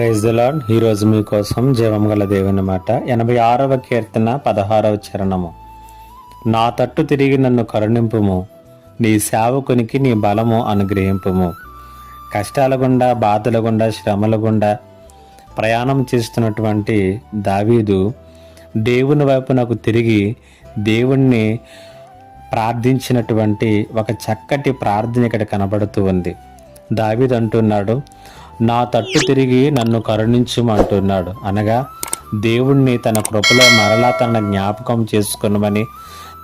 Praise the lord. ఈరోజు మీకోసం జీవం గల దేవుని మాట 86వ కీర్తన 16వ చరణము. నా తట్టు తిరిగి నన్ను కరుణింపుము, నీ సేవకునికి నీ బలము అనుగ్రహింపుము. కష్టాల గుండా, బాధల గుండా, శ్రమల గుండా ప్రయాణం చేస్తున్నటువంటి దావీదు దేవుని వైపునకు తిరిగి దేవుణ్ణి ప్రార్థించినటువంటి ఒక చక్కటి ప్రార్థన ఇక్కడ కనబడుతూ ఉంది. దావీదు అంటున్నాడు, నా తట్టు తిరిగి నన్ను కరుణించుమంటున్నాడు. అనగా దేవుణ్ణి తన కృపలో మరలా తన జ్ఞాపకం చేసుకునమని,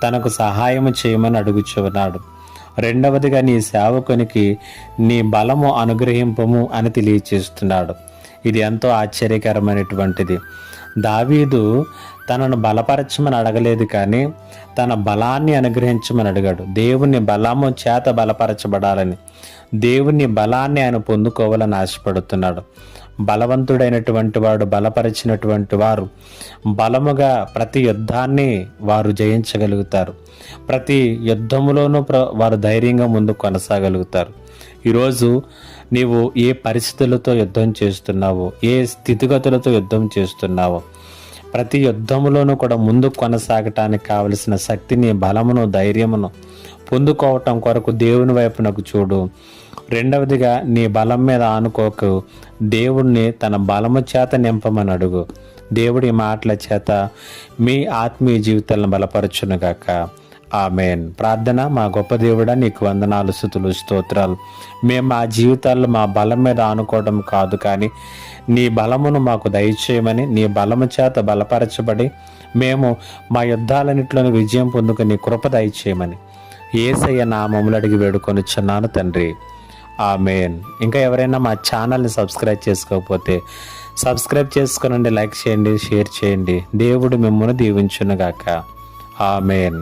తనకు సహాయం చేయమని అడుగుచున్నాడు. రెండవదిగా నీ సేవకునికి నీ బలము అనుగ్రహింపము అని తెలియచేస్తున్నాడు. ఇది ఎంతో ఆశ్చర్యకరమైనటువంటిది. దావీదు తనను బలపరచమని అడగలేదు, కానీ తన బలాన్ని అనుగ్రహించమని అడిగాడు. దేవుని బలము చేత బలపరచబడాలని, దేవుని బలాన్ని ఆయన పొందుకోవాలని ఆశపడుతున్నాడు. బలవంతుడైనటువంటి వాడు, బలపరిచినటువంటి వారు బలముగా ప్రతి యుద్ధాన్ని వారు జయించగలుగుతారు. ప్రతి యుద్ధములోనూ వారు ధైర్యంగా ముందుకు కొనసాగలుగుతారు. ఈరోజు నీవు ఏ పరిస్థితులతో యుద్ధం చేస్తున్నావో, ఏ స్థితిగతులతో యుద్ధం చేస్తున్నావో, ప్రతి యుద్ధములోనూ కూడా ముందుకు కొనసాగటానికి కావలసిన శక్తిని, బలమును, ధైర్యమును పొందుకోవటం కొరకు దేవుని వైపునకు చూడు. రెండవదిగా నీ బలం మీద ఆనుకోకు, దేవుణ్ణి తన బలము చేత నింపమని అడుగు. దేవుడి మాటల చేత మీ ఆత్మీయ జీవితాలను బలపరచునుగాక. ఆమేన్. ప్రార్థన. మా గొప్ప దేవుడా, నీకు వందనాలు, స్తుతులు, స్తోత్రాలు. మేము మా జీవితాల్లో మా బలం మీద ఆనుకోవడం కాదు, కానీ నీ బలమును మాకు దయచేయమని, నీ బలము చేత బలపరచబడి మేము మా యుద్ధాలన్నింటిలోని విజయం పొందుకుని నీ కృప దయచేయమని యేసయ్య నామములో అడిగి వేడుకొనుచున్నాను తండ్రి. ఆమేన్. ఇంకా ఎవరైనా మా ఛానల్ని సబ్స్క్రైబ్ చేసుకోకపోతే సబ్స్క్రైబ్ చేసుకోనండి, లైక్ చేయండి, షేర్ చేయండి. దేవుడు మిమ్మల్ని దీవించునుగాక. ఆమేన్.